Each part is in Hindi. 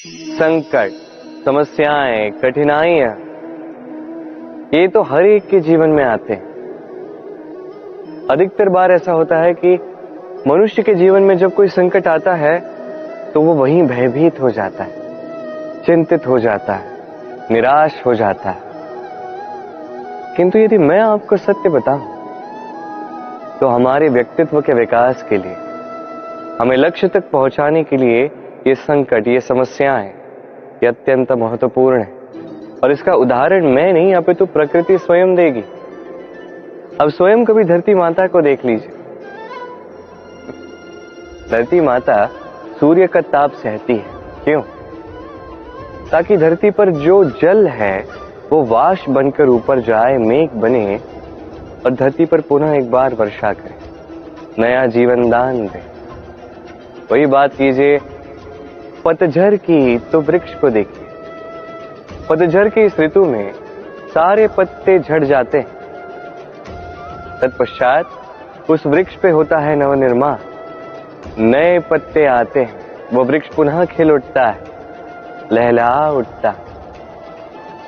संकट, समस्याएं, कठिनाइयां, ये तो हर एक के जीवन में आते हैं। अधिकतर बार ऐसा होता है कि मनुष्य के जीवन में जब कोई संकट आता है तो वो वहीं भयभीत हो जाता है, चिंतित हो जाता है, निराश हो जाता है। किंतु यदि मैं आपको सत्य बताऊं तो हमारे व्यक्तित्व के विकास के लिए, हमें लक्ष्य तक पहुंचाने के लिए ये संकट, ये समस्याएं, ये अत्यंत महत्वपूर्ण है। और इसका उदाहरण मैं नहीं, अपितु प्रकृति स्वयं देगी। अब स्वयं कभी धरती माता को देख लीजिए। धरती माता सूर्य का ताप सहती है, क्यों? ताकि धरती पर जो जल है वो वाष्प बनकर ऊपर जाए, मेघ बने और धरती पर पुनः एक बार वर्षा करे, नया जीवन दान दे। वही बात कीजिए पतझड़ की, तो वृक्ष को देखिए। पतझड़ की इस ऋतु में सारे पत्ते झड़ जाते हैं, तत्पश्चात उस वृक्ष पे होता है नवनिर्माण, नए पत्ते आते हैं, वो वृक्ष पुनः खिल उठता है, लहलहा उठता है।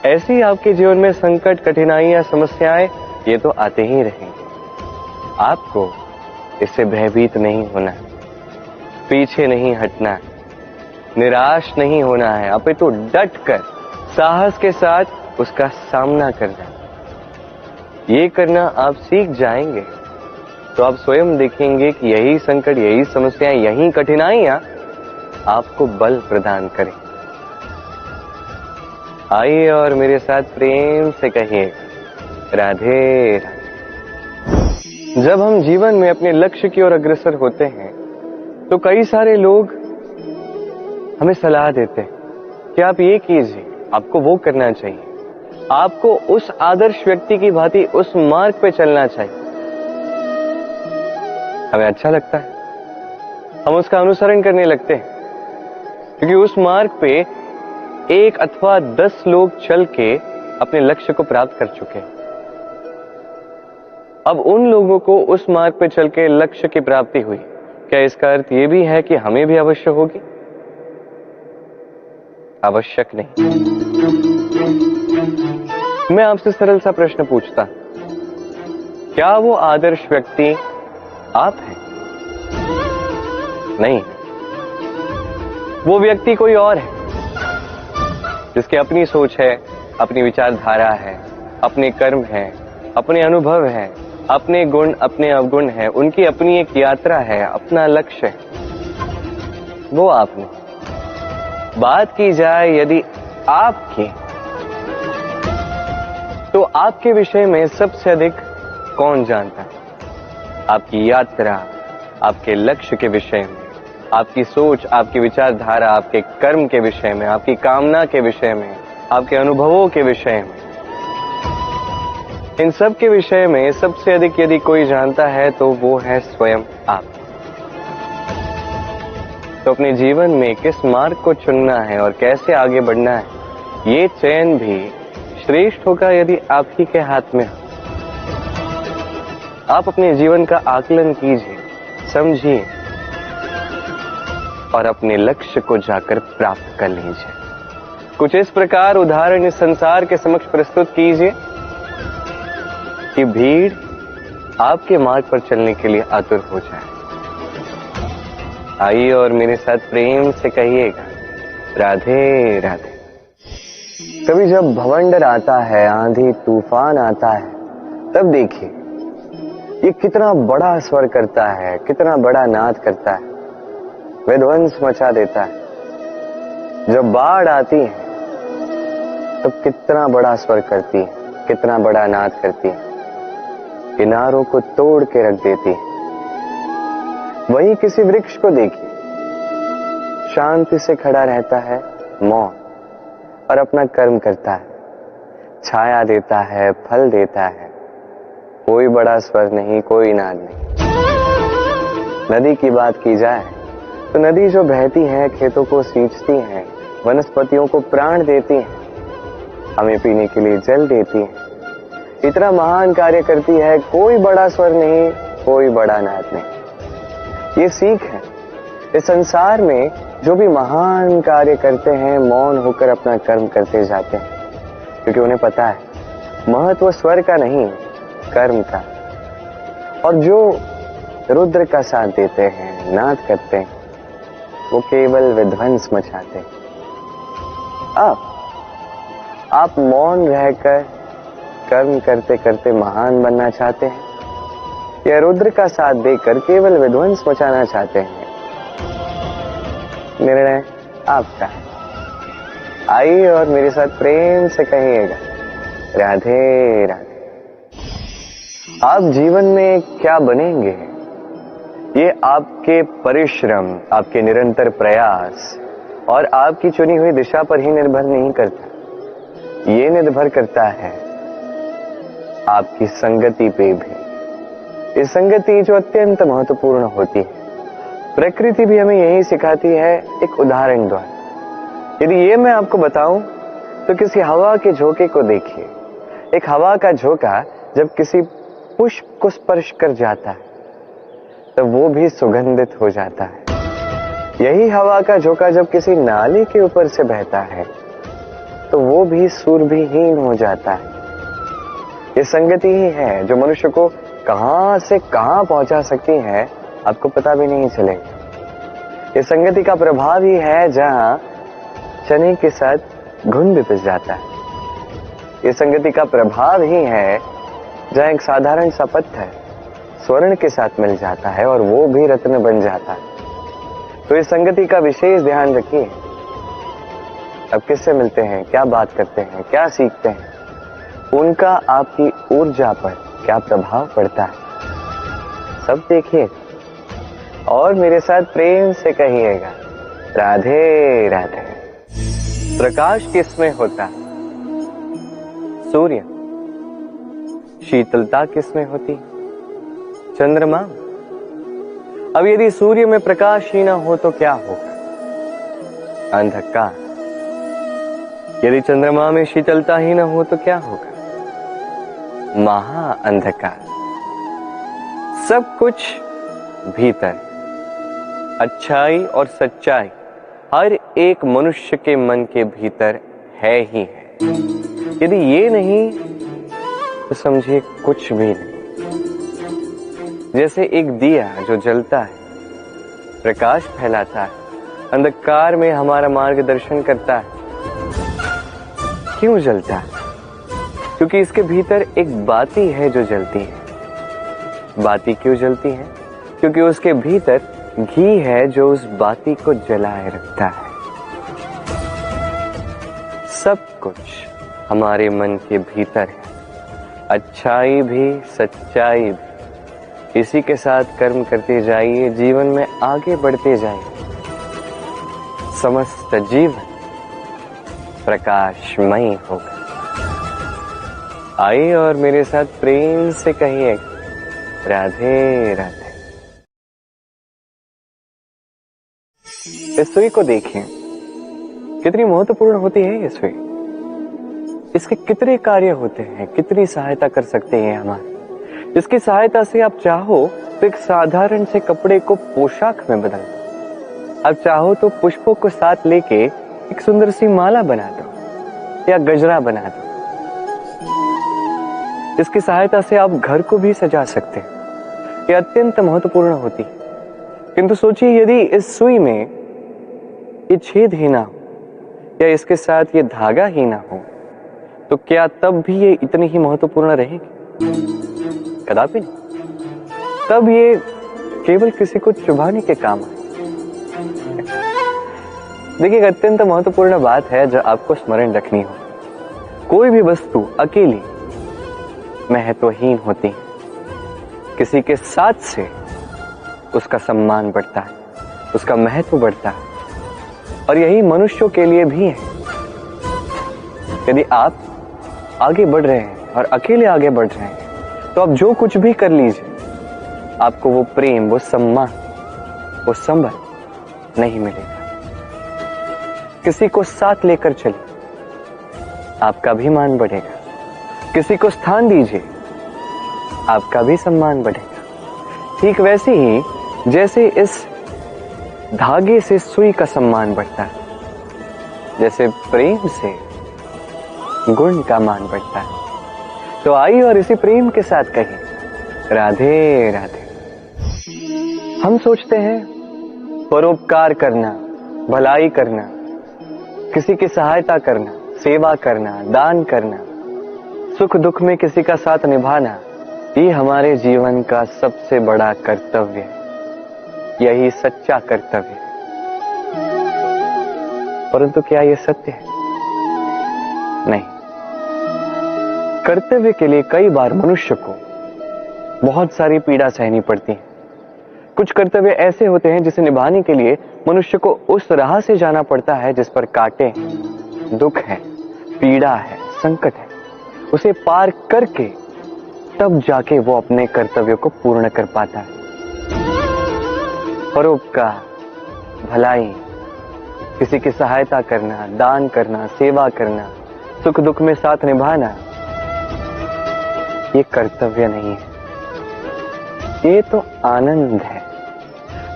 ऐसे ही आपके जीवन में संकट, कठिनाइयां, समस्याएं ये तो आते ही रहेंगे। आपको इससे भयभीत नहीं होना है, पीछे नहीं हटना है, निराश नहीं होना है, अपितु डट कर साहस के साथ उसका सामना करना है। ये करना आप सीख जाएंगे तो आप स्वयं देखेंगे कि यही संकट, यही समस्याएं, यही कठिनाइयां आपको बल प्रदान करें। आइए और मेरे साथ प्रेम से कहिए, राधे राधे। जब हम जीवन में अपने लक्ष्य की ओर अग्रसर होते हैं तो कई सारे लोग हमें सलाह देते हैं कि आप ये कीजिए, आपको वो करना चाहिए, आपको उस आदर्श व्यक्ति की भांति उस मार्ग पे चलना चाहिए। हमें अच्छा लगता है, हम उसका अनुसरण करने लगते हैं, क्योंकि उस मार्ग पे 1 अथवा 10 लोग चल के अपने लक्ष्य को प्राप्त कर चुके हैं। अब उन लोगों को उस मार्ग पे चल के लक्ष्य की प्राप्ति हुई, क्या इसका अर्थ यह भी है कि हमें भी अवश्य होगी? आवश्यक नहीं। मैं आपसे सरल सा प्रश्न पूछता, क्या वो आदर्श व्यक्ति आप हैं? नहीं, वो व्यक्ति कोई और है, जिसकी अपनी सोच है, अपनी विचारधारा है, अपने कर्म है, अपने अनुभव है, अपने गुण, अपने अवगुण है, उनकी अपनी एक यात्रा है, अपना लक्ष्य है। वो आप नहीं। बात की जाए यदि आपकी, तो आपके विषय में सबसे अधिक कौन जानता है? आपकी यात्रा, आपके लक्ष्य के विषय में, आपकी सोच, आपकी विचारधारा, आपके कर्म के विषय में, आपकी कामना के विषय में, आपके अनुभवों के विषय में, इन सब के विषय में सबसे अधिक यदि कोई जानता है तो वो है स्वयं आप। तो अपने जीवन में किस मार्ग को चुनना है और कैसे आगे बढ़ना है, ये चयन भी श्रेष्ठ होगा यदि आप ही के हाथ में हो। आप अपने जीवन का आकलन कीजिए, समझिए और अपने लक्ष्य को जाकर प्राप्त कर लीजिए। कुछ इस प्रकार उदाहरण इस संसार के समक्ष प्रस्तुत कीजिए कि भीड़ आपके मार्ग पर चलने के लिए आतुर हो जाए। आइए और मेरे साथ प्रेम से कहिएगा, राधे राधे। कभी जब भवंडर आता है, आंधी तूफान आता है, तब देखिए ये कितना बड़ा स्वर करता है, कितना बड़ा नाद करता है, विध्वंस मचा देता है। जब बाढ़ आती है तब कितना बड़ा स्वर करती है, कितना बड़ा नाद करती है, किनारों को तोड़ के रख देती है। वहीं किसी वृक्ष को देखिए, शांति से खड़ा रहता है, मौन, और अपना कर्म करता है, छाया देता है, फल देता है, कोई बड़ा स्वर नहीं, कोई नाद नहीं। नदी की बात की जाए तो नदी जो बहती है, खेतों को सींचती है, वनस्पतियों को प्राण देती है, हमें पीने के लिए जल देती है, इतना महान कार्य करती है, कोई बड़ा स्वर नहीं, कोई बड़ा नाद नहीं। ये सीख है। इस संसार में जो भी महान कार्य करते हैं मौन होकर अपना कर्म करते जाते हैं, क्योंकि उन्हें पता है महत्व स्वर का नहीं कर्म का। और जो रुद्र का साथ देते हैं, नाद करते हैं, वो केवल विध्वंस मचाते हैं। आप मौन रहकर कर्म करते करते महान बनना चाहते हैं या रुद्र का साथ देकर केवल विध्वंस मचाना चाहते हैं? निर्णय आपका है। आइए और मेरे साथ प्रेम से कहिएगा, राधे राधे। आप जीवन में क्या बनेंगे, ये आपके परिश्रम, आपके निरंतर प्रयास और आपकी चुनी हुई दिशा पर ही निर्भर नहीं करता। ये निर्भर करता है आपकी संगति पे भी। इस संगति जो अत्यंत महत्वपूर्ण होती है। प्रकृति भी हमें यही सिखाती है एक उदाहरण द्वारा। यदि ये मैं आपको बताऊं तो किसी हवा के झोंके को देखिए। एक हवा का झोंका जब किसी पुष्प को स्पर्श कर जाता है तो वो भी सुगंधित हो जाता है। यही हवा का झोंका जब किसी नाली के ऊपर से बहता है तो वो भी सुरभिहीन हो जाता है। ये संगति ही है जो मनुष्य को कहां से कहां पहुंचा सकती है, आपको पता भी नहीं चलेगा। ये संगति का प्रभाव ही है जहां चने के साथ घुन भी पिस जाता है। ये संगति का प्रभाव ही है जहां एक साधारण सा पत्थर स्वर्ण के साथ मिल जाता है और वो भी रत्न बन जाता है। तो इस संगति का विशेष ध्यान रखिए। अब किससे मिलते हैं, क्या बात करते हैं, क्या सीखते हैं, उनका आपकी ऊर्जा पर क्या प्रभाव पड़ता है, सब देखिए और मेरे साथ प्रेम से कहिएगा, राधे राधे। प्रकाश किसमें होता है? सूर्य। शीतलता किसमें होती? चंद्रमा। अब यदि सूर्य में प्रकाश ही ना हो तो क्या होगा? अंधकार। यदि चंद्रमा में शीतलता ही ना हो तो क्या होगा? महा अंधकार। सब कुछ भीतर, अच्छाई और सच्चाई हर एक मनुष्य के मन के भीतर है ही है। यदि ये नहीं तो समझिए कुछ भी नहीं। जैसे एक दिया जो जलता है, प्रकाश फैलाता है, अंधकार में हमारा मार्गदर्शन करता है। क्यों जलता है? क्योंकि इसके भीतर एक बाती है जो जलती है। बाती क्यों जलती है? क्योंकि उसके भीतर घी है जो उस बाती को जलाए रखता है। सब कुछ हमारे मन के भीतर है, अच्छाई भी सच्चाई भी। इसी के साथ कर्म करते जाइए, जीवन में आगे बढ़ते जाइए। समस्त जीवन प्रकाशमय होगा। आइए और मेरे साथ प्रेम से कहिए, राधे राधे। इस सुई को देखिए, कितनी महत्वपूर्ण होती है ये सुई। इसके कितने कार्य होते हैं, कितनी सहायता कर सकते हैं हमारी। इसकी सहायता से आप चाहो तो एक साधारण से कपड़े को पोशाक में बदल दो। आप चाहो तो पुष्पों को साथ लेके एक सुंदर सी माला बना दो या गजरा बना दो। इसकी सहायता से आप घर को भी सजा सकते हैं। ये अत्यंत महत्वपूर्ण होती है। किंतु सोचिए, यदि इस सुई में ये छेद ही ना हो या इसके साथ ये धागा ही ना हो तो क्या तब भी ये इतनी ही महत्वपूर्ण रहेगी? कदापि नहीं। तब ये केवल किसी को चुभाने के काम है। देखिए, एक अत्यंत महत्वपूर्ण बात है जो आपको स्मरण रखनी हो। कोई भी वस्तु अकेली महत्वहीन होती है। किसी के साथ से उसका सम्मान बढ़ता है, उसका महत्व बढ़ता है। और यही मनुष्यों के लिए भी है। यदि आप आगे बढ़ रहे हैं और अकेले आगे बढ़ रहे हैं तो आप जो कुछ भी कर लीजिए, आपको वो प्रेम, वो सम्मान, वो संबल नहीं मिलेगा। किसी को साथ लेकर चलिए, आपका भी मान बढ़ेगा। किसी को स्थान दीजिए, आपका भी सम्मान बढ़ेगा। ठीक वैसे ही जैसे इस धागे से सुई का सम्मान बढ़ता है, जैसे प्रेम से गुण का मान बढ़ता है। तो आइए और इसी प्रेम के साथ कहें राधे राधे। हम सोचते हैं परोपकार करना, भलाई करना, किसी की सहायता करना, सेवा करना, दान करना, सुख दुख में किसी का साथ निभाना, ये हमारे जीवन का सबसे बड़ा कर्तव्य है। यही सच्चा कर्तव्य है। परंतु क्या ये सत्य है? नहीं। कर्तव्य के लिए कई बार मनुष्य को बहुत सारी पीड़ा सहनी पड़ती है। कुछ कर्तव्य ऐसे होते हैं जिसे निभाने के लिए मनुष्य को उस राह से जाना पड़ता है जिस पर कांटे हैं, दुख है, पीड़ा है, संकट है। उसे पार करके तब जाके वो अपने कर्तव्यों को पूर्ण कर पाता है। परोपकार, भलाई, किसी की सहायता करना, दान करना, सेवा करना, सुख दुख में साथ निभाना, ये कर्तव्य नहीं है, ये तो आनंद है।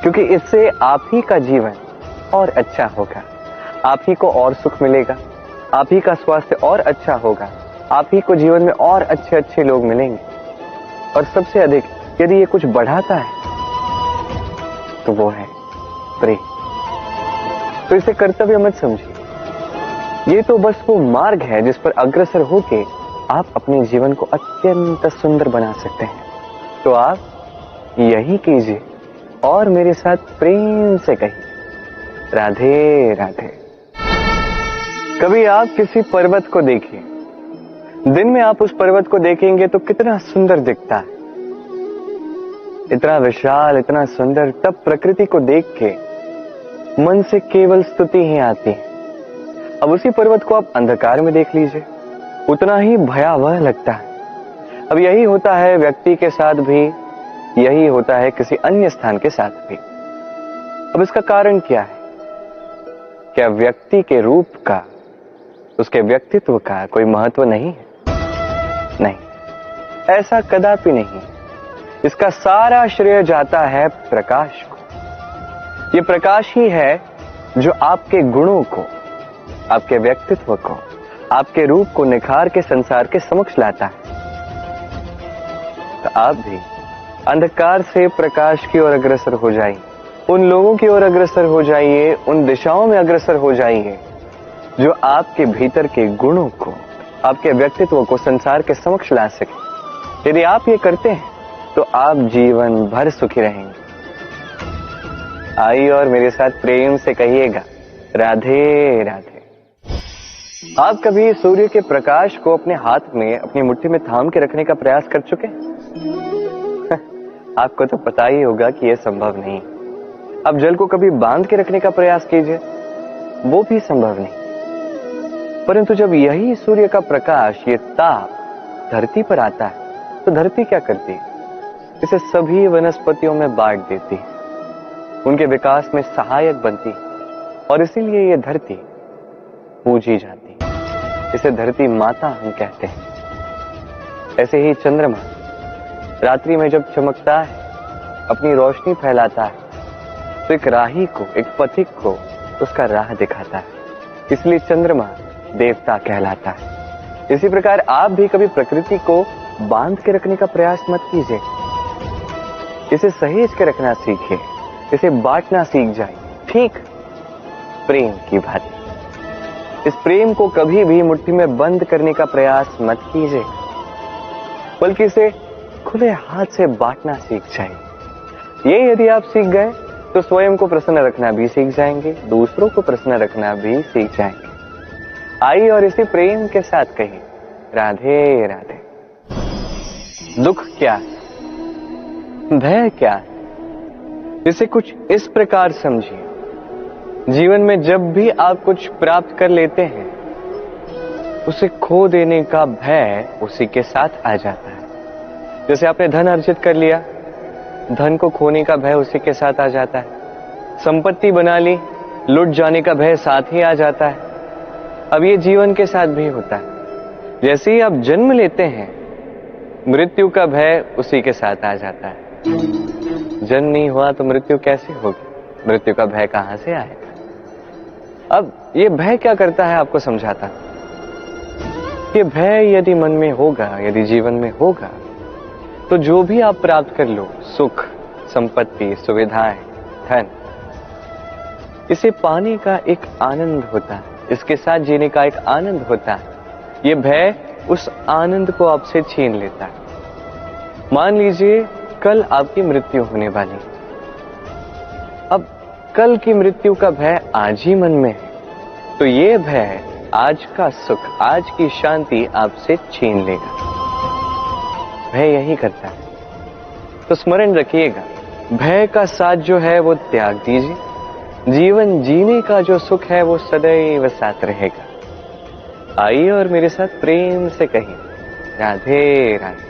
क्योंकि इससे आप ही का जीवन और अच्छा होगा, आप ही को और सुख मिलेगा, आप ही का स्वास्थ्य और अच्छा होगा, आप ही को जीवन में और अच्छे अच्छे लोग मिलेंगे। और सबसे अधिक यदि ये कुछ बढ़ाता है तो वो है प्रेम। तो इसे कर्तव्य मत समझिए, ये तो बस वो मार्ग है जिस पर अग्रसर होके आप अपने जीवन को अत्यंत सुंदर बना सकते हैं। तो आप यही कीजिए और मेरे साथ प्रेम से कहिए राधे राधे। कभी आप किसी पर्वत को देखिए, दिन में आप उस पर्वत को देखेंगे तो कितना सुंदर दिखता है, इतना विशाल, इतना सुंदर। तब प्रकृति को देख के मन से केवल स्तुति ही आती है। अब उसी पर्वत को आप अंधकार में देख लीजिए, उतना ही भयावह लगता है। अब यही होता है व्यक्ति के साथ भी, यही होता है किसी अन्य स्थान के साथ भी। अब इसका कारण क्या है? क्या व्यक्ति के रूप का, उसके व्यक्तित्व का कोई महत्व नहीं है? नहीं, ऐसा कदापि नहीं। इसका सारा श्रेय जाता है प्रकाश को। ये प्रकाश ही है जो आपके गुणों को, आपके व्यक्तित्व को, आपके रूप को निखार के संसार के समक्ष लाता है। तो आप भी अंधकार से प्रकाश की ओर अग्रसर हो जाइए, उन लोगों की ओर अग्रसर हो जाइए, उन दिशाओं में अग्रसर हो जाइए जो आपके भीतर के गुणों को, आपके व्यक्तित्व को संसार के समक्ष ला सके। यदि आप ये करते हैं तो आप जीवन भर सुखी रहेंगे। आइए और मेरे साथ प्रेम से कहिएगा राधे राधे। आप कभी सूर्य के प्रकाश को अपने हाथ में, अपनी मुट्ठी में थाम के रखने का प्रयास कर चुके हैं? आपको तो पता ही होगा कि यह संभव नहीं। अब जल को कभी बांध के रखने का प्रयास कीजिए, वो भी संभव नहीं। परंतु जब यही सूर्य का प्रकाश, ये ताप धरती पर आता है तो धरती क्या करती है? इसे सभी वनस्पतियों में बांट देती है, उनके विकास में सहायक बनती है, और इसीलिए ये धरती पूजी जाती है। इसे धरती माता हम कहते हैं। ऐसे ही चंद्रमा रात्रि में जब चमकता है, अपनी रोशनी फैलाता है, तो एक राही को, एक पथिक को उसका राह दिखाता है। इसलिए चंद्रमा देवता कहलाता है। इसी प्रकार आप भी कभी प्रकृति को बांध के रखने का प्रयास मत कीजिए, इसे सहेज के रखना सीखिए, इसे बांटना सीख जाइए, ठीक प्रेम की भांति। इस प्रेम को कभी भी मुट्ठी में बंद करने का प्रयास मत कीजिए, बल्कि इसे खुले हाथ से बांटना सीख जाइए। ये यदि आप सीख गए तो स्वयं को प्रसन्न रखना भी सीख जाएंगे, दूसरों को प्रसन्न रखना भी सीख जाएंगे। आइए और इसी प्रेम के साथ कहिए राधे राधे। दुख क्या है? भय क्या है? इसे कुछ इस प्रकार समझिए, जीवन में जब भी आप कुछ प्राप्त कर लेते हैं, उसे खो देने का भय उसी के साथ आ जाता है। जैसे आपने धन अर्जित कर लिया, धन को खोने का भय उसी के साथ आ जाता है। संपत्ति बना ली, लुट जाने का भय साथ ही आ जाता है। अब ये जीवन के साथ भी होता है। जैसे ही आप जन्म लेते हैं, मृत्यु का भय उसी के साथ आ जाता है। जन्म नहीं हुआ तो मृत्यु कैसे होगी? मृत्यु का भय कहां से आएगा। अब ये भय क्या करता है आपको समझाता हूं। ये भय यदि मन में होगा, यदि जीवन में होगा, तो जो भी आप प्राप्त कर लो, सुख, संपत्ति, सुविधाएं, धन, इसे पाने का एक आनंद होता है, इसके साथ जीने का एक आनंद होता है। ये भय उस आनंद को आपसे छीन लेता है। मान लीजिए कल आपकी मृत्यु होने वाली है। अब कल की मृत्यु का भय आज ही मन में है, तो ये भय आज का सुख, आज की शांति आपसे छीन लेगा। भय यही करता है। तो स्मरण रखिएगा, भय का साथ जो है वो त्याग दीजिए। जीवन जीने का जो सुख है वो सदैव साथ रहेगा। आइए और मेरे साथ प्रेम से कहिए, राधे राधे।